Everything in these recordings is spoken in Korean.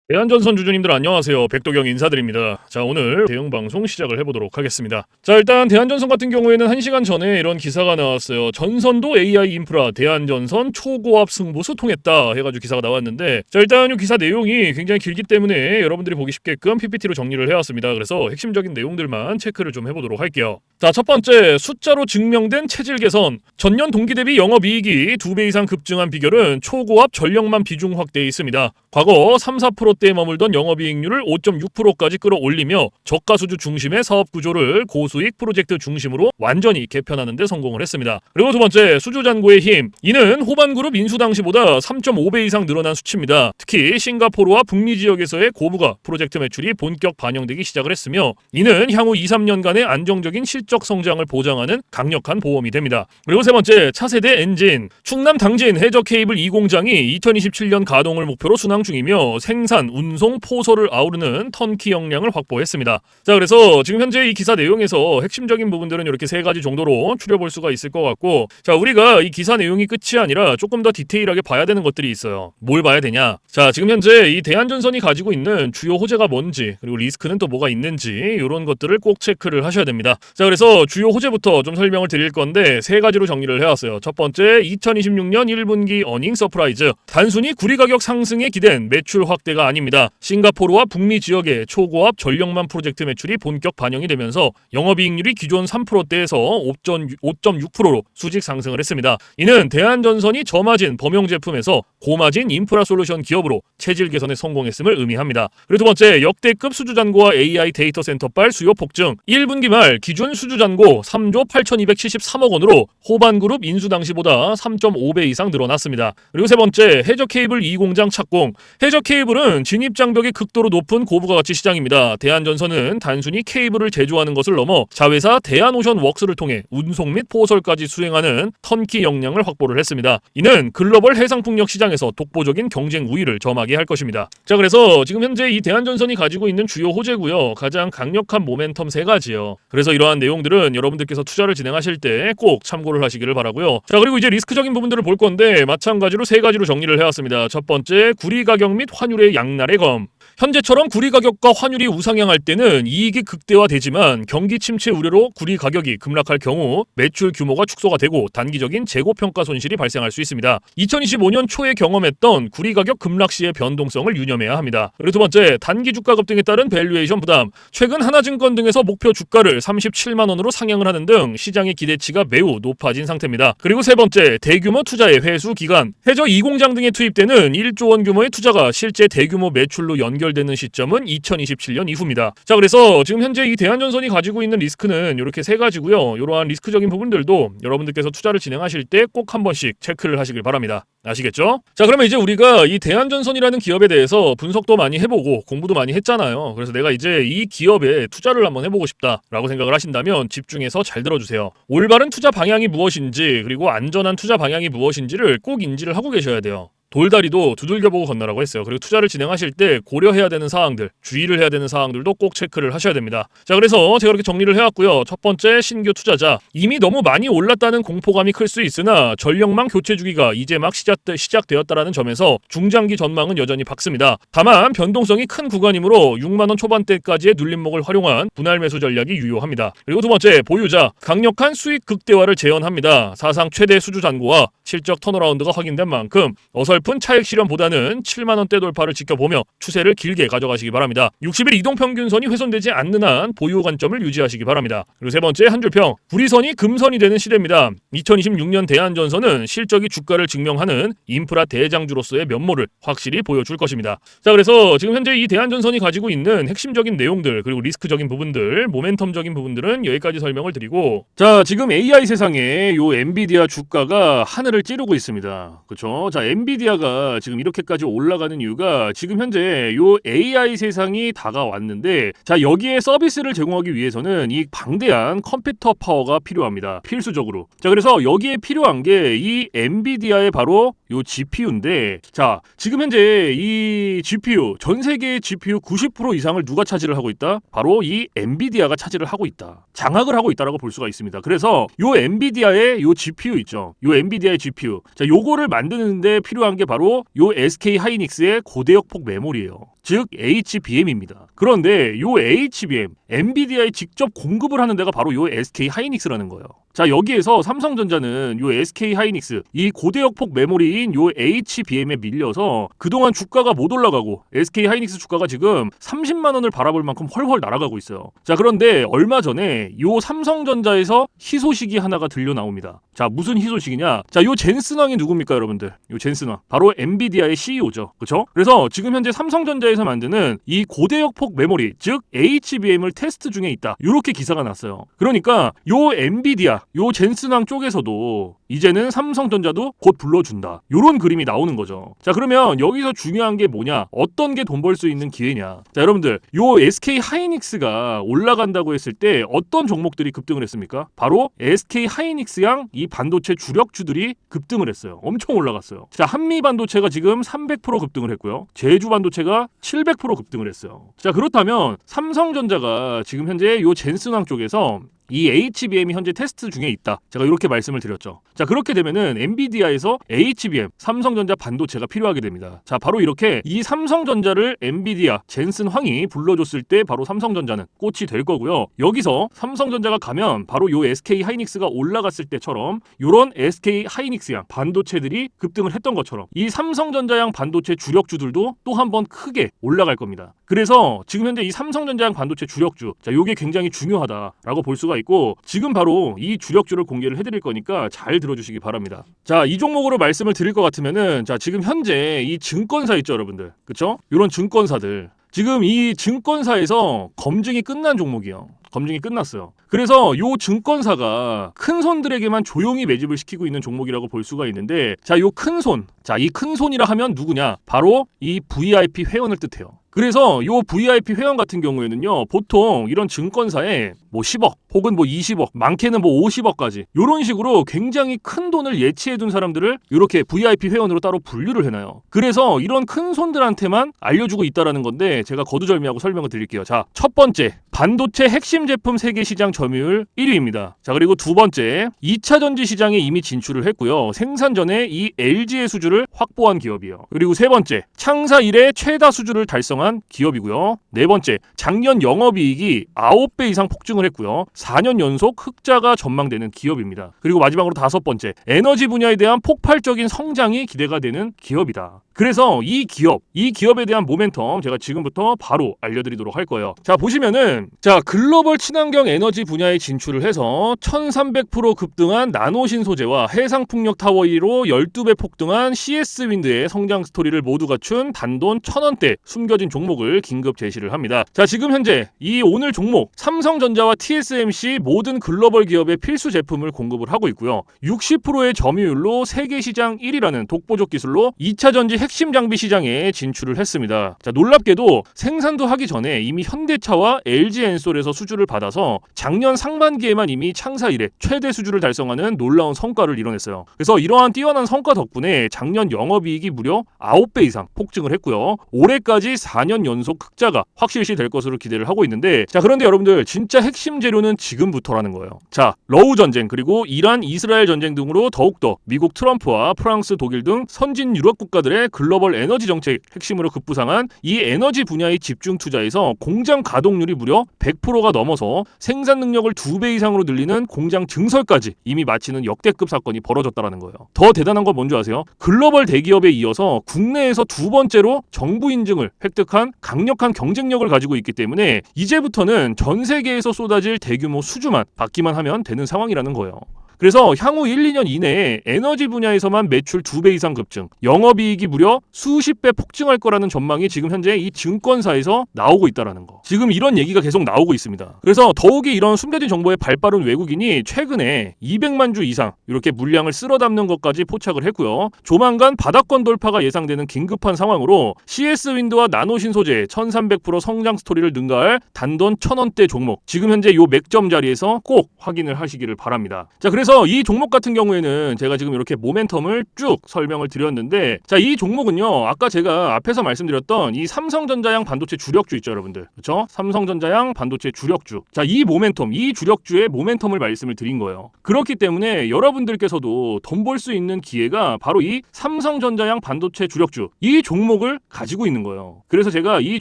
대한전선 주주님들 안녕하세요. 백도경 인사드립니다. 자, 오늘 대응방송 시작을 해보도록 하겠습니다. 자, 일단 대한전선 같은 경우에는 1시간 전에 이런 기사가 나왔어요. 전선도 AI 인프라 대한전선 초고압 승부수 통했다 해가지고 기사가 나왔는데, 자, 일단 이 기사 내용이 굉장히 길기 때문에 여러분들이 보기 쉽게끔 PPT로 정리를 해왔습니다. 그래서 핵심적인 내용들만 체크를 좀 해보도록 할게요. 자, 첫 번째, 숫자로 증명된 체질 개선. 전년 동기 대비 영업이익이 2배 이상 급증한 비결은 초고압 전력만 비중 확대에 있습니다. 과거 3-4%대에 머물던 영업이익률을 5.6%까지 끌어올리며 저가 수주 중심의 사업 구조를 고수익 프로젝트 중심으로 완전히 개편하는 데 성공을 했습니다. 그리고 두 번째, 수주 잔고의 힘. 이는 호반그룹 인수 당시보다 3.5배 이상 늘어난 수치입니다. 특히 싱가포르와 북미 지역에서의 고부가 프로젝트 매출이 본격 반영되기 시작을 했으며, 이는 향후 2-3년간의 안정적인 실적 성장을 보장하는 강력한 보험이 됩니다. 그리고 세 번째, 차세대 엔진. 충남 당진 해저 케이블 2공장이 2027년 가동을 목표로 순항 중이며 생산, 운송, 포소를 아우르는 턴키 역량을 확보했습니다. 자, 그래서 지금 현재 이 기사 내용에서 핵심적인 부분들은 이렇게 세 가지 정도로 추려볼 수가 있을 것 같고, 자, 우리가 이 기사 내용이 끝이 아니라 조금 더 디테일하게 봐야 되는 것들이 있어요. 뭘 봐야 되냐? 자, 지금 현재 이 대한전선이 가지고 있는 주요 호재가 뭔지, 그리고 리스크는 또 뭐가 있는지, 이런 것들을 꼭 체크를 하셔야 됩니다. 자, 그래서 주요 호재부터 좀 설명을 드릴 건데 세 가지로 정리를 해왔어요. 첫 번째, 2026년 1분기 어닝 서프라이즈. 단순히 구리 가격 상승에 기댄 매출 확대가 아닙니다. 싱가포르와 북미 지역의 초고압 전력만 프로젝트 매출이 본격 반영이 되면서 영업이익률이 기존 3%대에서 5.6%로 수직 상승을 했습니다. 이는 대한전선이 저마진 범용 제품에서 고마진 인프라 솔루션 기업으로 체질 개선에 성공했음을 의미합니다. 그리고 두 번째, 역대급 수주 잔고와 AI 데이터 센터발 수요 폭증. 1분기 말 기준 수주 잔고 3조 8,273억 원으로 호반그룹 인수 당시보다 3.5배 이상 늘어났습니다. 그리고 세 번째, 해저 케이블 2공장 착공. 해저 케이블은 진입 장벽이 극도로 높은 고부가 가치 시장입니다. 대한전선은 단순히 케이블을 제조하는 것을 넘어 자회사 대한오션 웍스를 통해 운송 및 포설까지 수행하는 턴키 역량을 확보를 했습니다. 이는 글로벌 해상풍력 시장에서 독보적인 경쟁 우위를 점하게 할 것입니다. 자, 그래서 지금 현재 이 대한전선이 가지고 있는 주요 호재고요. 가장 강력한 모멘텀 세 가지요. 그래서 이러한 내용들은 여러분들께서 투자를 진행하실 때 꼭 참고를 하시기를 바라고요. 자, 그리고 이제 리스크적인 부분들을 볼 건데 마찬가지로 세 가지로 정리를 해왔습니다. 첫 번째, 구리 가격 및 환율의 양날의 검. 현재처럼 구리 가격과 환율이 우상향할 때는 이익이 극대화되지만 경기 침체 우려로 구리 가격이 급락할 경우 매출 규모가 축소가 되고 단기적인 재고 평가 손실이 발생할 수 있습니다. 2025년 초에 경험했던 구리 가격 급락 시의 변동성을 유념해야 합니다. 그리고 두 번째, 단기 주가 급등에 따른 밸류에이션 부담. 최근 하나증권 등에서 목표 주가를 37만 원으로 상향을 하는 등 시장의 기대치가 매우 높아진 상태입니다. 그리고 세 번째, 대규모 투자의 회수 기간. 해저 2공장 등에 투입되는 1조 원 규모의 투자가 실제 대규모 매출로 연결되는 시점은 2027년 이후입니다. 자, 그래서 지금 현재 이 대한전선이 가지고 있는 리스크는 이렇게 세 가지고요. 이러한 리스크적인 부분들도 여러분들께서 투자를 진행하실 때 꼭 한 번씩 체크를 하시길 바랍니다. 아시겠죠? 자, 그러면 이제 우리가 이 대한전선이라는 기업에 대해서 분석도 많이 해보고 공부도 많이 했잖아요. 그래서 내가 이제 이 기업에 투자를 한번 해보고 싶다라고 생각을 하신다면 집중해서 잘 들어주세요. 올바른 투자 방향이 무엇인지, 그리고 안전한 투자 방향이 무엇인지를 꼭 인지를 하고 계셔야 돼요. 돌다리도 두들겨보고 건너라고 했어요. 그리고 투자를 진행하실 때 고려해야 되는 사항들, 주의를 해야 되는 사항들도 꼭 체크를 하셔야 됩니다. 자, 그래서 제가 이렇게 정리를 해왔고요. 첫 번째, 신규 투자자. 이미 너무 많이 올랐다는 공포감이 클 수 있으나 전력망 교체 주기가 이제 막 시작되었다라는 점에서 중장기 전망은 여전히 밝습니다. 다만 변동성이 큰 구간이므로 6만 원 초반대까지의 눌림목을 활용한 분할 매수 전략이 유효합니다. 그리고 두 번째, 보유자. 강력한 수익 극대화를 재현합니다. 사상 최대 수주 잔고와 실적 턴어라운드가 확인된 만큼 어설픈 차익 실현보다는 7만 원대 돌파를 지켜보며 추세를 길게 가져가시기 바랍니다. 60일 이동평균선이 훼손되지 않는 한 보유 관점을 유지하시기 바랍니다. 그리고 세 번째, 한 줄평. 불이선이 금선이 되는 시대입니다. 2026년 대한전선은 실적이 주가를 증명하는 인프라 대장주로서의 면모를 확실히 보여줄 것입니다. 자, 그래서 지금 현재 이 대한전선이 가지고 있는 핵심적인 내용들, 그리고 리스크적인 부분들, 모멘텀적인 부분들은 여기까지 설명을 드리고, 자, 지금 AI 세상에 요 엔비디아 주가가 하늘을 찌르고 있습니다. 그렇죠? 자, 엔비디아가 지금 이렇게까지 올라가는 이유가 지금 현재 요 AI 세상이 다가왔는데, 자, 여기에 서비스를 제공하기 위해서는 이 방대한 컴퓨터 파워가 필요합니다. 필수적으로. 자, 그래서 여기에 필요한 게 이 엔비디아의 바로 요 GPU인데, 자, 지금 현재 이 GPU, 전 세계의 GPU 90% 이상을 누가 차지를 하고 있다? 바로 이 엔비디아가 차지를 하고 있다. 장악을 하고 있다라고 볼 수가 있습니다. 그래서 요 엔비디아의 요 GPU 있죠. 요 엔비디아의 GPU. 자, 요거를 만드는데 필요한 게 바로 요 SK 하이닉스의 고대역폭 메모리예요. 즉 HBM입니다. 그런데 요 HBM, 엔비디아에 직접 공급을 하는 데가 바로 요 SK 하이닉스라는 거예요. 자, 여기에서 삼성전자는 요 SK 하이닉스, 이 고대역폭 메모리인 요 HBM에 밀려서 그동안 주가가 못 올라가고 SK 하이닉스 주가가 지금 30만 원을 바라볼 만큼 헐헐 날아가고 있어요. 자, 그런데 얼마 전에 요 삼성전자에서 희소식이 하나가 들려 나옵니다. 자, 무슨 희소식이냐? 자, 요 젠슨 왕이 누굽니까, 여러분들? 요 젠슨 왕. 바로 엔비디아의 CEO죠. 그렇죠? 그래서 지금 현재 삼성전자에서 만드는 이 고대역폭 메모리, 즉 HBM을 테스트 중에 있다. 요렇게 기사가 났어요. 그러니까 요 엔비디아, 요 젠슨 왕 쪽에서도 이제는 삼성전자도 곧 불러준다. 요런 그림이 나오는 거죠. 자, 그러면 여기서 중요한 게 뭐냐? 어떤 게 돈 벌 수 있는 기회냐? 자, 여러분들, 요 SK 하이닉스가 올라간다고 했을 때 어떤 종목들이 급등을 했습니까? 바로 SK 하이닉스양 이 반도체 주력주들이 급등을 했어요. 엄청 올라갔어요. 자, 한미 반도체가 지금 300% 급등을 했고요. 제주 반도체가 700% 급등을 했어요. 자, 그렇다면 삼성전자가 지금 현재 요 젠슨왕 쪽에서 이 HBM이 현재 테스트 중에 있다. 제가 이렇게 말씀을 드렸죠. 자, 그렇게 되면은 엔비디아에서 HBM, 삼성전자 반도체가 필요하게 됩니다. 자, 바로 이렇게 이 삼성전자를 엔비디아, 젠슨 황이 불러줬을 때 바로 삼성전자는 꽃이 될 거고요. 여기서 삼성전자가 가면 바로 요 SK 하이닉스가 올라갔을 때처럼 요런 SK 하이닉스양 반도체들이 급등을 했던 것처럼 이 삼성전자양 반도체 주력주들도 또 한 번 크게 올라갈 겁니다. 그래서 지금 현재 이 삼성전자양 반도체 주력주, 자, 요게 굉장히 중요하다라고 볼 수가 있고, 지금 바로 이 주력주를 공개를 해드릴 거니까 잘 들어주시기 바랍니다. 자, 이 종목으로 말씀을 드릴 것 같으면은, 자, 지금 현재 이 증권사 있죠, 여러분들, 그쵸? 이런 증권사들, 지금 이 증권사에서 검증이 끝난 종목이에요. 검증이 끝났어요. 그래서 요 증권사가 큰 손들에게만 조용히 매집을 시키고 있는 종목이라고 볼 수가 있는데, 자, 요 큰 손, 자, 이 큰 손이라 하면 누구냐? 바로 이 VIP 회원을 뜻해요. 그래서 요 VIP 회원 같은 경우에는요, 보통 이런 증권사에 뭐 10억 혹은 뭐 20억, 많게는 뭐 50억까지 요런 식으로 굉장히 큰 돈을 예치해둔 사람들을 이렇게 VIP 회원으로 따로 분류를 해놔요. 그래서 이런 큰 손들한테만 알려주고 있다라는 건데, 제가 거두절미하고 설명을 드릴게요. 자, 첫 번째, 반도체 핵심 제품 세계 시장 점유율 1위입니다. 자, 그리고 두 번째, 2차 전지 시장에 이미 진출을 했고요. 생산 전에 이 LG의 수주를 확보한 기업이에요. 그리고 세 번째, 창사 이래 최다 수주를 달성한 기업이고요. 네 번째, 작년 영업이익이 9배 이상 폭증을 했고요. 4년 연속 흑자가 전망되는 기업입니다. 그리고 마지막으로 다섯 번째, 에너지 분야에 대한 폭발적인 성장이 기대가 되는 기업이다. 그래서 이 기업에 대한 모멘텀 제가 지금부터 바로 알려드리도록 할 거예요. 자, 보시면은, 자, 글로벌 친환경 에너지 분야에 진출을 해서 1300% 급등한 나노신 소재와 해상풍력 타워 1위로 12배 폭등한 CS윈드의 성장 스토리를 모두 갖춘 단돈 1000원대 숨겨진 종목을 긴급 제시를 합니다. 자, 지금 현재 이 오늘 종목 삼성전자와 TSMC 모든 글로벌 기업의 필수 제품을 공급을 하고 있고요. 60%의 점유율로 세계 시장 1위라는 독보적 기술로 2차 전지 핵심 장비 시장에 진출을 했습니다. 자, 놀랍게도 생산도 하기 전에 이미 현대차와 LG엔솔에서 수주를 받아서 작년 상반기에만 이미 창사 이래 최대 수주를 달성하는 놀라운 성과를 이뤄냈어요. 그래서 이러한 뛰어난 성과 덕분에 작년 영업이익이 무려 9배 이상 폭증을 했고요. 올해까지 4년 연속 흑자가 확실시 될 것으로 기대를 하고 있는데, 자, 그런데 여러분들, 진짜 핵심 재료는 지금부터라는 거예요. 자, 러우 전쟁, 그리고 이란 이스라엘 전쟁 등으로 더욱더 미국 트럼프와 프랑스, 독일 등 선진 유럽 국가들의 글로벌 에너지 정책 핵심으로 급부상한 이 에너지 분야의 집중 투자에서 공장 가동률이 무려 100%가 넘어서 생산 능력을 2배 이상으로 늘리는 공장 증설까지 이미 마치는 역대급 사건이 벌어졌다라는 거예요. 더 대단한 건 뭔지 아세요? 글로벌 대기업에 이어서 국내에서 두 번째로 정부 인증을 획득한 강력한 경쟁력을 가지고 있기 때문에 이제부터는 전 세계에서 쏟아질 대규모 수주만 받기만 하면 되는 상황이라는 거예요. 그래서 향후 1, 2년 이내에 에너지 분야에서만 매출 2배 이상 급증, 영업이익이 무려 수십 배 폭증할 거라는 전망이 지금 현재 이 증권사에서 나오고 있다는 거. 지금 이런 얘기가 계속 나오고 있습니다. 그래서 더욱이 이런 숨겨진 정보에 발빠른 외국인이 최근에 200만 주 이상 이렇게 물량을 쓸어 담는 것까지 포착을 했고요. 조만간 바닥권 돌파가 예상되는 긴급한 상황으로 CS윈드와 나노신 소재 1300% 성장 스토리를 능가할 단돈 1000원대 종목, 지금 현재 요 맥점 자리에서 꼭 확인을 하시기를 바랍니다. 자, 그래서 그래서 이 종목 같은 경우에는 제가 지금 이렇게 모멘텀을 쭉 설명을 드렸는데, 자, 이 종목은요, 아까 제가 앞에서 말씀드렸던 이 삼성전자양 반도체 주력주 있죠, 여러분들. 그렇죠? 삼성전자양 반도체 주력주. 자, 이 모멘텀, 이 주력주의 모멘텀을 말씀을 드린 거예요. 그렇기 때문에 여러분들께서도 돈 벌 수 있는 기회가 바로 이 삼성전자양 반도체 주력주, 이 종목을 가지고 있는 거예요. 그래서 제가 이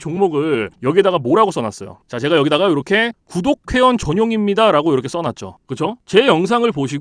종목을 여기다가 뭐라고 써놨어요. 자, 제가 여기다가 이렇게 구독 회원 전용입니다 라고 이렇게 써놨죠. 그쵸? 제 영상을 보시고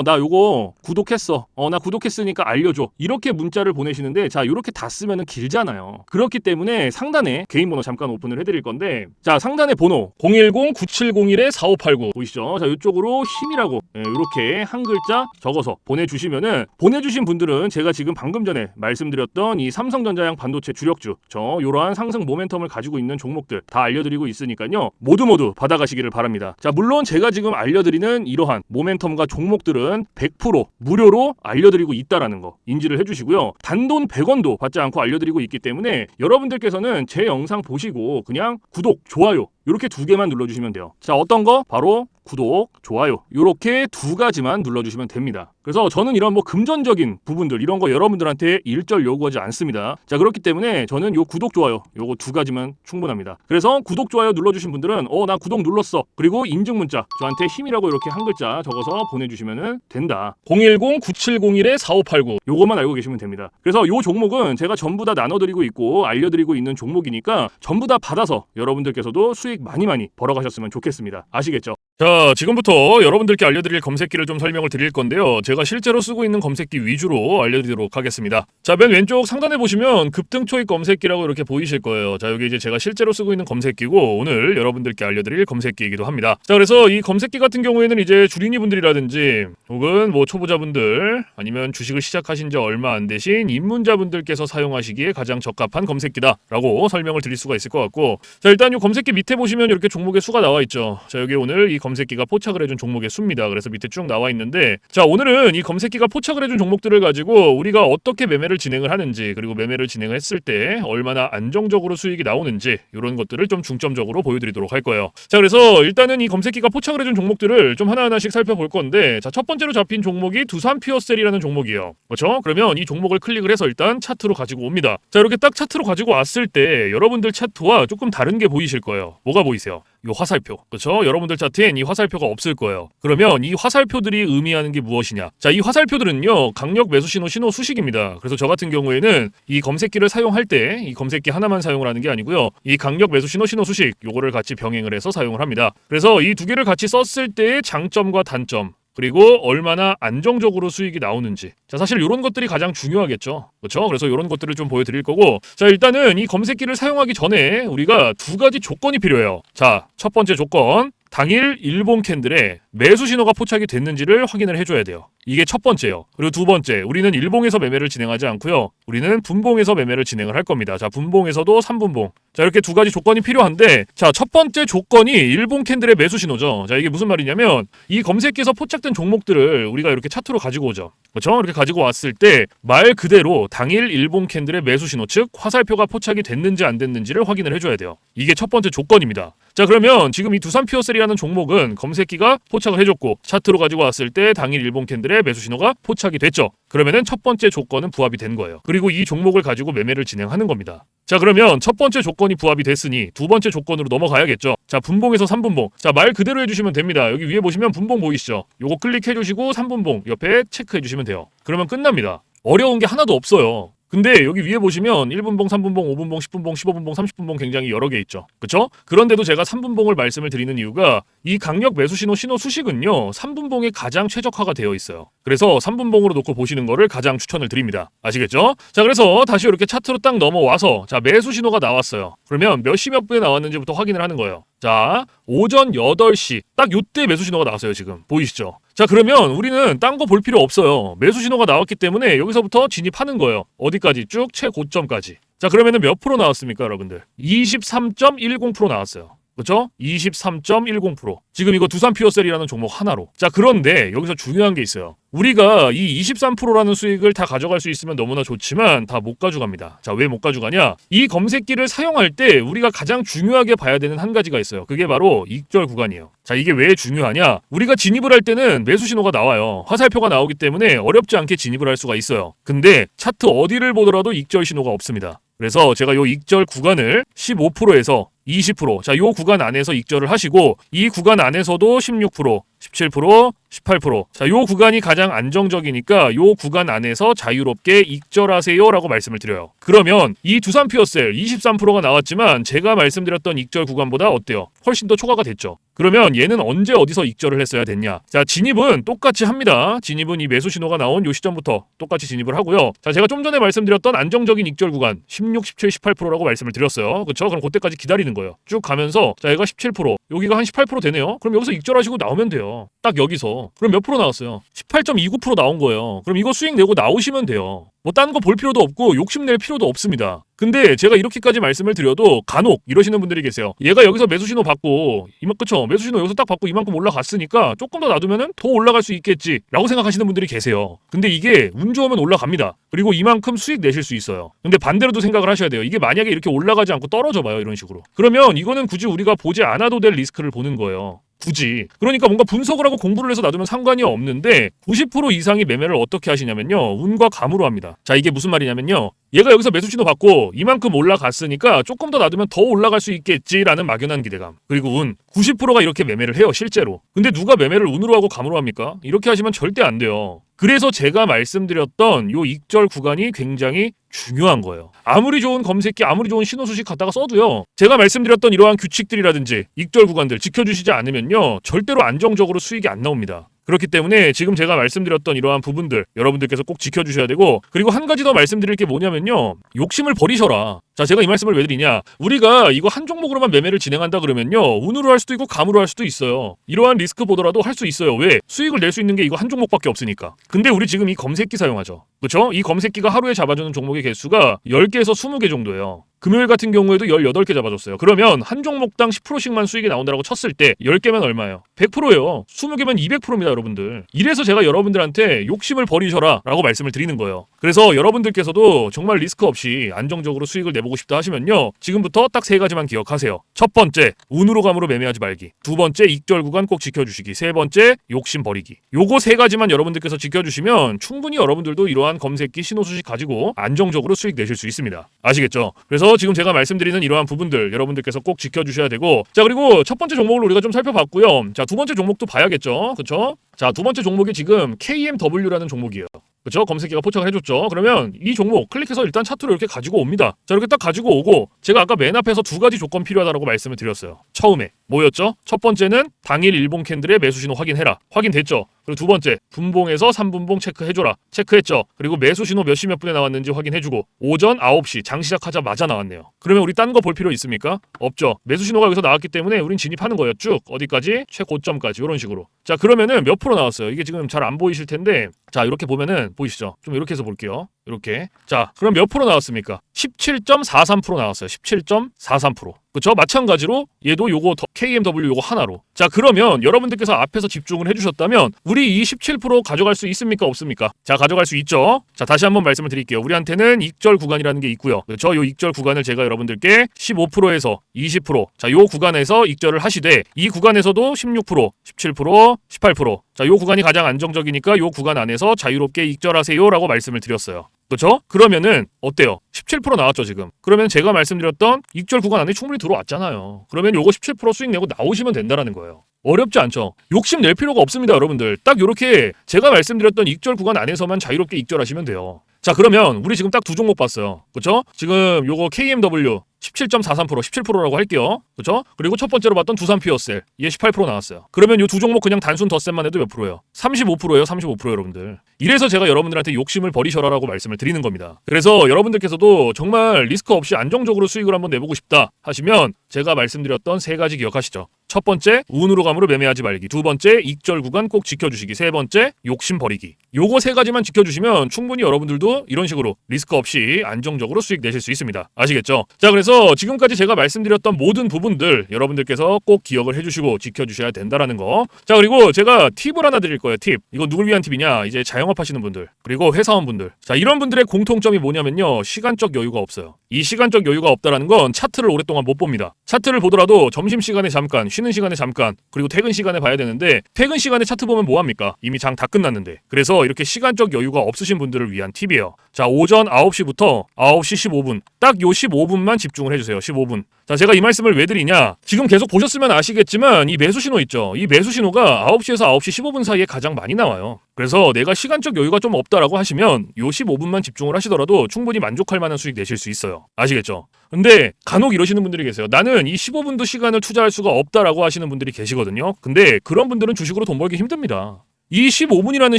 나 요거 구독했어, 나 구독했으니까 알려줘, 이렇게 문자를 보내시는데, 자, 요렇게 다 쓰면은 길잖아요. 그렇기 때문에 상단에 개인 번호 잠깐 오픈을 해드릴 건데, 자, 상단에 번호 010-9701-4589 보이시죠? 자, 이쪽으로 힘이라고 이렇게 한 글자 적어서 보내주시면은, 보내주신 분들은 제가 지금 방금 전에 말씀드렸던 이 삼성전자양 반도체 주력주, 요러한 상승 모멘텀을 가지고 있는 종목들 다 알려드리고 있으니까요, 모두 받아가시기를 바랍니다. 자, 물론 제가 지금 알려드리는 이러한 모멘텀과 종목들은 100% 무료로 알려드리고 있다라는 거 인지를 해주시고요. 단돈 100원도 받지 않고 알려드리고 있기 때문에 여러분들께서는 제 영상 보시고 그냥 구독, 좋아요 이렇게 2개만 눌러주시면 돼요. 자, 어떤 거? 바로 구독, 좋아요 이렇게 2가지만 눌러주시면 됩니다. 그래서 저는 이런 금전적인 부분들 이런 거 여러분들한테 일절 요구하지 않습니다. 자, 그렇기 때문에 저는 요 구독, 좋아요 요거 2가지만 충분합니다. 그래서 구독, 좋아요 눌러주신 분들은 나 구독 눌렀어, 그리고 인증 문자 저한테 힘이라고 이렇게 한 글자 적어서 보내주시면 된다. 010-9701-4589 요것만 알고 계시면 됩니다. 그래서 요 종목은 제가 전부 다 나눠드리고 있고 알려드리고 있는 종목이니까 전부 다 받아서 여러분들께서도 수익 많이 벌어가셨으면 좋겠습니다. 아시겠죠? 자, 지금부터 여러분들께 알려드릴 검색기를 좀 설명을 드릴 건데요. 제가 실제로 쓰고 있는 검색기 위주로 알려드리도록 하겠습니다. 자, 맨 왼쪽 상단에 보시면 급등 초입 검색기라고 이렇게 보이실 거예요. 자, 여기 이제 제가 실제로 쓰고 있는 검색기고 오늘 여러분들께 알려드릴 검색기이기도 합니다. 자, 그래서 이 검색기 같은 경우에는 이제 주린이 분들이라든지 혹은 초보자분들 아니면 주식을 시작하신 지 얼마 안 되신 입문자분들께서 사용하시기에 가장 적합한 검색기다라고 설명을 드릴 수가 있을 것 같고, 자, 일단 이 검색기 밑에 보시면 이렇게 종목의 수가 나와 있죠. 자, 여기 오늘 이 검색기가 포착을 해준 종목의 수입니다. 그래서 밑에 쭉 나와 있는데, 자, 오늘은 이 검색기가 포착을 해준 종목들을 가지고 우리가 어떻게 매매를 진행을 하는지, 그리고 매매를 진행을 했을 때 얼마나 안정적으로 수익이 나오는지 이런 것들을 좀 중점적으로 보여드리도록 할 거예요. 자, 그래서 일단은 이 검색기가 포착을 해준 종목들을 좀 하나하나씩 살펴볼 건데, 자, 첫 번째로 잡힌 종목이 두산 퓨어셀이라는 종목이에요. 그렇죠? 그러면 이 종목을 클릭을 해서 일단 차트로 가지고 옵니다. 자, 이렇게 딱 차트로 가지고 왔을 때 여러분들 차트와 조금 다른 게 보이실 거예요. 뭐가 보이세요? 요 화살표. 그렇죠? 여러분들 차트엔 이 화살표가 없을 거예요. 그러면 이 화살표들이 의미하는 게 무엇이냐? 자, 이 화살표들은요, 강력 매수 신호 수식입니다. 그래서 저 같은 경우에는 이 검색기를 사용할 때 이 검색기 하나만 사용을 하는 게 아니고요, 이 강력 매수 신호 수식 요거를 같이 병행을 해서 사용을 합니다. 그래서 이 2개를 같이 썼을 때의 장점과 단점, 그리고 얼마나 안정적으로 수익이 나오는지, 자, 사실 이런 것들이 가장 중요하겠죠. 그렇죠? 그래서 이런 것들을 좀 보여드릴 거고, 자, 일단은 이 검색기를 사용하기 전에 우리가 2가지 조건이 필요해요. 자, 첫 번째 조건, 당일 일봉 캔들에 매수 신호가 포착이 됐는지를 확인을 해줘야 돼요. 이게 첫 번째예요. 그리고 두 번째, 우리는 일봉에서 매매를 진행하지 않고요, 우리는 분봉에서 매매를 진행을 할 겁니다. 자, 분봉에서도 3분봉. 자, 이렇게 2가지 조건이 필요한데, 자, 첫 번째 조건이 일봉 캔들의 매수 신호죠. 자, 이게 무슨 말이냐면 이 검색기에서 포착된 종목들을 우리가 이렇게 차트로 가지고 오죠. 그렇죠? 이렇게 가지고 왔을 때 말 그대로 당일 일봉 캔들의 매수 신호, 즉 화살표가 포착이 됐는지 안 됐는지를 확인을 해줘야 돼요. 이게 첫 번째 조건입니다. 자, 그러면 지금 이 두산 퓨어셀이라는 종목은 검색기가 포착을 해줬고 차트로 가지고 왔을 때 당일 일봉 캔들의 매수 신호가 포착이 됐죠. 그러면은 첫 번째 조건은 부합이 된 거예요. 그리고 이 종목을 가지고 매매를 진행하는 겁니다. 자, 그러면 첫 번째 조건이 부합이 됐으니 두 번째 조건으로 넘어가야겠죠. 자, 분봉에서 3분봉. 자, 말 그대로 해주시면 됩니다. 여기 위에 보시면 분봉 보이시죠? 요거 클릭해주시고 3분봉 옆에 체크해주시면 돼요. 그러면 끝납니다. 어려운 게 하나도 없어요. 근데 여기 위에 보시면 1분봉, 3분봉, 5분봉, 10분봉, 15분봉, 30분봉 굉장히 여러 개 있죠. 그쵸? 그런데도 제가 3분봉을 말씀을 드리는 이유가 이 강력 매수 신호 수식은요, 3분봉에 가장 최적화가 되어 있어요. 그래서 3분봉으로 놓고 보시는 거를 가장 추천을 드립니다. 아시겠죠? 자, 그래서 다시 이렇게 차트로 딱 넘어와서, 자, 매수 신호가 나왔어요. 그러면 몇 시 몇 분에 나왔는지부터 확인을 하는 거예요. 자, 오전 8시 딱 요때 매수 신호가 나왔어요. 지금 보이시죠? 자, 그러면 우리는 딴 거 볼 필요 없어요. 매수 신호가 나왔기 때문에 여기서부터 진입하는 거예요. 어디까지? 쭉 최고점까지. 자, 그러면은 몇 프로 나왔습니까, 여러분들? 23.10% 나왔어요. 그렇죠? 23.10%. 지금 이거 두산 퓨어셀이라는 종목 하나로. 자, 그런데 여기서 중요한 게 있어요. 우리가 이 23%라는 수익을 다 가져갈 수 있으면 너무나 좋지만 다 못 가져갑니다. 자, 왜 못 가져가냐? 이 검색기를 사용할 때 우리가 가장 중요하게 봐야 되는 한 가지가 있어요. 그게 바로 익절 구간이에요. 자, 이게 왜 중요하냐? 우리가 진입을 할 때는 매수 신호가 나와요. 화살표가 나오기 때문에 어렵지 않게 진입을 할 수가 있어요. 근데 차트 어디를 보더라도 익절 신호가 없습니다. 그래서 제가 요 익절 구간을 15%에서 20%, 자, 요 구간 안에서 익절을 하시고 이 구간 안에서도 16%, 17%, 18%. 자, 요 구간이 가장 안정적이니까 요 구간 안에서 자유롭게 익절하세요라고 말씀을 드려요. 그러면 이 두산 퓨어셀 23%가 나왔지만 제가 말씀드렸던 익절 구간보다 어때요? 훨씬 더 초과가 됐죠. 그러면 얘는 언제 어디서 익절을 했어야 됐냐? 자, 진입은 똑같이 합니다. 진입은 이 매수 신호가 나온 요 시점부터 똑같이 진입을 하고요. 자, 제가 좀 전에 말씀드렸던 안정적인 익절 구간 16, 17, 18%라고 말씀을 드렸어요. 그렇죠? 그럼 그때까지 기다리는 거예요. 쭉 가면서 자, 얘가 17%, 여기가 한 18% 되네요. 그럼 여기서 익절하시고 나오면 돼요. 딱 여기서. 그럼 몇 프로 나왔어요? 18.29% 나온 거예요. 그럼 이거 수익 내고 나오시면 돼요. 뭐 딴 거 볼 필요도 없고 욕심낼 필요도 없습니다. 근데 제가 이렇게까지 말씀을 드려도 간혹 이러시는 분들이 계세요. 얘가 여기서 매수 신호 받고 그쵸? 매수 신호 여기서 딱 받고 이만큼 올라갔으니까 조금 더 놔두면은 더 올라갈 수 있겠지라고 생각하시는 분들이 계세요. 근데 이게 운 좋으면 올라갑니다. 그리고 이만큼 수익 내실 수 있어요. 근데 반대로도 생각을 하셔야 돼요. 이게 만약에 이렇게 올라가지 않고 떨어져 봐요. 이런 식으로. 그러면 이거는 굳이 우리가 보지 않아도 될 리스크를 보는 거예요. 굳이. 그러니까 뭔가 분석을 하고 공부를 해서 놔두면 상관이 없는데 90% 이상이 매매를 어떻게 하시냐면요. 운과 감으로 합니다. 자, 이게 무슨 말이냐면요. 얘가 여기서 매수 신호 받고 이만큼 올라갔으니까 조금 더 놔두면 더 올라갈 수 있겠지라는 막연한 기대감. 그리고 운. 90%가 이렇게 매매를 해요. 실제로. 근데 누가 매매를 운으로 하고 감으로 합니까? 이렇게 하시면 절대 안 돼요. 그래서 제가 말씀드렸던 요 익절 구간이 굉장히 중요한 거예요. 아무리 좋은 검색기, 아무리 좋은 신호 수식 갖다가 써도요. 제가 말씀드렸던 이러한 규칙들이라든지 익절 구간들 지켜주시지 않으면요. 절대로 안정적으로 수익이 안 나옵니다. 그렇기 때문에 지금 제가 말씀드렸던 이러한 부분들 여러분들께서 꼭 지켜주셔야 되고, 그리고 한 가지 더 말씀드릴 게 뭐냐면요. 욕심을 버리셔라. 자, 제가 이 말씀을 왜 드리냐. 우리가 이거 한 종목으로만 매매를 진행한다 그러면요. 운으로 할 수도 있고 감으로 할 수도 있어요. 이러한 리스크 보더라도 할 수 있어요. 왜? 수익을 낼 수 있는 게 이거 한 종목밖에 없으니까. 근데 우리 지금 이 검색기 사용하죠. 그렇죠? 이 검색기가 하루에 잡아주는 종목의 개수가 10개에서 20개 정도예요. 금요일 같은 경우에도 18개 잡아줬어요. 그러면 한 종목당 10%씩만 수익이 나온다고 쳤을 때 10개면 얼마예요? 100%예요. 20개면 200%입니다, 여러분들. 이래서 제가 여러분들한테 욕심을 버리셔라 라고 말씀을 드리는 거예요. 그래서 여러분들께서도 정말 리스크 없이 안정적으로 수익을 내보고 싶다 하시면요. 지금부터 딱 3가지만 기억하세요. 첫 번째, 운으로 감으로 매매하지 말기. 두 번째, 익절 구간 꼭 지켜주시기. 세 번째, 욕심 버리기. 요거 3가지만 여러분들께서 지켜주시면 충분히 여러분들도 이러한 검색기 신호 수식 가지고 안정적으로 수익 내실 수 있습니다. 아시겠죠? 그래서 지금 제가 말씀드리는 이러한 부분들 여러분들께서 꼭 지켜주셔야 되고, 자, 그리고 첫 번째 종목을 우리가 좀 살펴봤고요. 자, 두 번째 종목도 봐야겠죠. 그쵸? 자, 두 번째 종목이 지금 KMW라는 종목이에요. 그쵸? 검색기가 포착을 해줬죠. 그러면 이 종목 클릭해서 일단 차트로 이렇게 가지고 옵니다. 자, 이렇게 딱 가지고 오고, 제가 아까 맨 앞에서 2가지 조건 필요하다고 말씀을 드렸어요. 처음에 뭐였죠? 첫 번째는 당일 일봉 캔들의 매수 신호 확인해라. 확인됐죠? 그리고 두 번째, 분봉에서 3분봉 체크해줘라. 체크했죠? 그리고 매수 신호 몇 시 몇 분에 나왔는지 확인해주고, 오전 9시 장 시작하자마자 나왔네요. 그러면 우리 딴 거 볼 필요 있습니까? 없죠. 매수 신호가 여기서 나왔기 때문에 우린 진입하는 거예요. 쭉 어디까지? 최고점까지 이런 식으로. 자, 그러면은 몇 프로 나왔어요? 이게 지금 잘 안 보이실 텐데, 자, 이렇게 보면은 보이시죠? 좀 이렇게 해서 볼게요. 이렇게. 자, 그럼 몇 프로 나왔습니까? 17.43% 나왔어요. 17.43%. 그쵸? 마찬가지로 얘도 요거 KMW 요거 하나로. 자, 그러면 여러분들께서 앞에서 집중을 해주셨다면 우리 이 17% 가져갈 수 있습니까? 없습니까? 자, 가져갈 수 있죠. 자, 다시 한번 말씀을 드릴게요. 우리한테는 익절 구간이라는 게 있고요. 그렇죠? 요 익절 구간을 제가 여러분들께 15%에서 20%, 자, 요 구간에서 익절을 하시되, 이 구간에서도 16%, 17%, 18%. 자, 요 구간이 가장 안정적이니까 요 구간 안에서 자유롭게 익절하세요라고 말씀을 드렸어요. 그렇죠? 그러면은 어때요? 17% 나왔죠, 지금. 그러면 제가 말씀드렸던 익절 구간 안에 충분히 들어왔잖아요. 그러면 요거 17% 수익 내고 나오시면 된다라는 거예요. 어렵지 않죠? 욕심 낼 필요가 없습니다, 여러분들. 딱 요렇게 제가 말씀드렸던 익절 구간 안에서만 자유롭게 익절하시면 돼요. 자, 그러면 우리 지금 딱 2 종목 봤어요. 그렇죠? 지금 요거 KMW 17.43%, 17%라고 할게요. 그렇죠? 그리고 첫 번째로 봤던 두산 퓨어셀, 얘 18% 나왔어요. 그러면 요 2 종목 그냥 단순 덧셈만 해도 몇 프로예요? 35%예요, 35% 여러분들. 이래서 제가 여러분들한테 욕심을 버리셔라라고 말씀을 드리는 겁니다. 그래서 여러분들께서도 정말 리스크 없이 안정적으로 수익을 한번 내보고 싶다 하시면 제가 말씀드렸던 3가지 기억하시죠. 첫 번째, 운으로 감으로 매매하지 말기. 두 번째, 익절 구간 꼭 지켜주시기. 세 번째, 욕심 버리기. 요거 3가지만 지켜주시면 충분히 여러분들도 이런 식으로 리스크 없이 안정적으로 수익 내실 수 있습니다. 아시겠죠? 자, 그래서 지금까지 제가 말씀드렸던 모든 부분 부분들 여러분들께서 꼭 기억을 해주시고 지켜주셔야 된다라는 거. 자, 그리고 제가 팁을 하나 드릴 거예요. 팁. 이거 누굴 위한 팁이냐? 이제 자영업 하시는 분들, 그리고 회사원분들. 자, 이런 분들의 공통점이 뭐냐면요, 시간적 여유가 없어요. 이 시간적 여유가 없다라는 건 차트를 오랫동안 못 봅니다. 차트를 보더라도 점심시간에 잠깐, 쉬는 시간에 잠깐, 그리고 퇴근 시간에 봐야 되는데, 퇴근 시간에 차트 보면 뭐합니까? 이미 장 다 끝났는데. 그래서 이렇게 시간적 여유가 없으신 분들을 위한 팁이에요. 자, 오전 9시부터 9시 15분, 딱 요 15분만 집중을 해주세요. 15분. 자, 제가 이 말씀을 왜 드리냐? 지금 계속 보셨으면 아시겠지만 이 매수 신호 있죠? 이 매수 신호가 9시에서 9시 15분 사이에 가장 많이 나와요. 그래서 내가 시간적 여유가 좀 없다라고 하시면 요 15분만 집중을 하시더라도 충분히 만족할 만한 수익 내실 수 있어요. 아시겠죠? 근데 간혹 이러시는 분들이 계세요. 나는 이 15분도 시간을 투자할 수가 없다라고 하시는 분들이 계시거든요. 근데 그런 분들은 주식으로 돈 벌기 힘듭니다. 이 15분이라는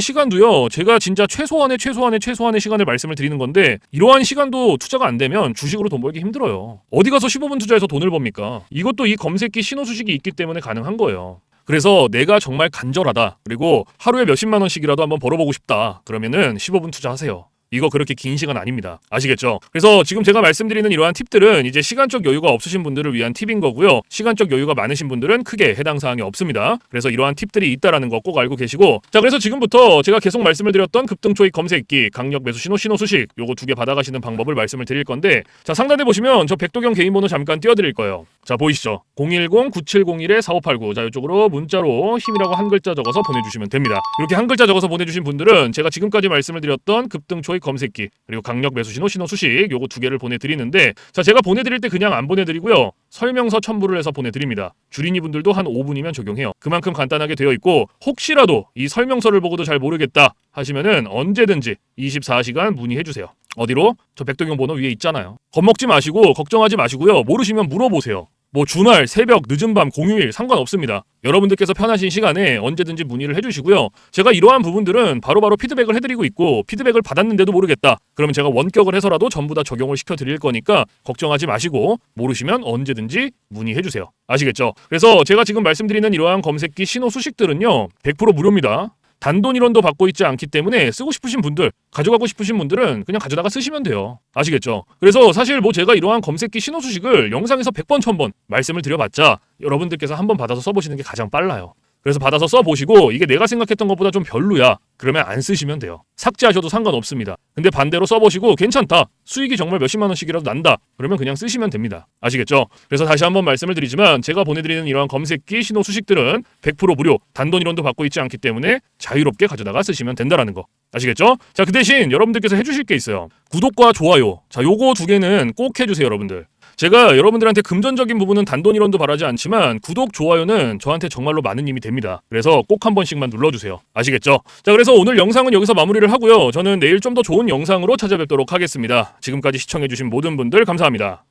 시간도요, 제가 진짜 최소한의 시간을 말씀을 드리는 건데, 이러한 시간도 투자가 안 되면 주식으로 돈 벌기 힘들어요. 어디 가서 15분 투자해서 돈을 법니까? 이것도 이 검색기 신호 수식이 있기 때문에 가능한 거예요. 그래서 내가 정말 간절하다, 그리고 하루에 몇십만 원씩이라도 한번 벌어보고 싶다, 그러면은 15분 투자하세요. 이거 그렇게 긴 시간 아닙니다. 아시겠죠? 그래서 지금 제가 말씀드리는 이러한 팁들은 이제 시간적 여유가 없으신 분들을 위한 팁인 거고요. 시간적 여유가 많으신 분들은 크게 해당 사항이 없습니다. 그래서 이러한 팁들이 있다라는 거 꼭 알고 계시고, 자, 그래서 지금부터 제가 계속 말씀을 드렸던 급등초익 검색기, 강력 매수 신호, 신호 수식, 요거 두 개 받아가시는 방법을 말씀을 드릴 건데, 자, 상단에 보시면 저 백도경 개인 번호 잠깐 띄워드릴 거예요. 자, 보이시죠? 010-9701-4589. 자, 이쪽으로 문자로 힘이라고 한 글자 적어서 보내주시면 됩니다. 이렇게 한 글자 적어서 보내주신 분들은 제가 지금까지 말씀을 드렸던 급등초익 검색기, 그리고 강력 매수 신호, 신호 수식, 요거 두 개를 보내드리는데, 자, 제가 보내드릴 때 그냥 안 보내드리고요, 설명서 첨부를 해서 보내드립니다. 주린이 분들도 한 5분이면 적용해요. 그만큼 간단하게 되어 있고, 혹시라도 이 설명서를 보고도 잘 모르겠다 하시면은 언제든지 24시간 문의해주세요. 어디로? 저 백도경 번호 위에 있잖아요. 겁먹지 마시고 걱정하지 마시고요, 모르시면 물어보세요. 뭐 주말, 새벽, 늦은 밤, 공휴일 상관없습니다. 여러분들께서 편하신 시간에 언제든지 문의를 해주시고요. 제가 이러한 부분들은 바로바로 피드백을 해드리고 있고, 피드백을 받았는데도 모르겠다, 그러면 제가 원격을 해서라도 전부 다 적용을 시켜드릴 거니까 걱정하지 마시고 모르시면 언제든지 문의해주세요. 아시겠죠? 그래서 제가 지금 말씀드리는 이러한 검색기 신호 수식들은요, 100% 무료입니다. 단돈 1원도 받고 있지 않기 때문에 쓰고 싶으신 분들, 가져가고 싶으신 분들은 그냥 가져다가 쓰시면 돼요. 아시겠죠? 그래서 사실 뭐 제가 이러한 검색기 신호 수식을 영상에서 100번 1000번 말씀을 드려봤자 여러분들께서 한번 받아서 써보시는 게 가장 빨라요. 그래서 받아서 써보시고 이게 내가 생각했던 것보다 좀 별로야, 그러면 안 쓰시면 돼요. 삭제하셔도 상관없습니다. 근데 반대로 써보시고 괜찮다, 수익이 정말 몇십만 원씩이라도 난다, 그러면 그냥 쓰시면 됩니다. 아시겠죠? 그래서 다시 한번 말씀을 드리지만 제가 보내드리는 이러한 검색기 신호 수식들은 100% 무료, 단돈 1원도 받고 있지 않기 때문에 자유롭게 가져다가 쓰시면 된다라는 거. 아시겠죠? 자, 그 대신 여러분들께서 해주실 게 있어요. 구독과 좋아요. 자, 요거 두 개는 꼭 해주세요, 여러분들. 제가 여러분들한테 금전적인 부분은 단돈 1원도 바라지 않지만 구독, 좋아요는 저한테 정말로 많은 힘이 됩니다. 그래서 꼭 한 번씩만 눌러주세요. 아시겠죠? 자, 그래서 오늘 영상은 여기서 마무리를 하고요. 저는 내일 좀 더 좋은 영상으로 찾아뵙도록 하겠습니다. 지금까지 시청해주신 모든 분들 감사합니다.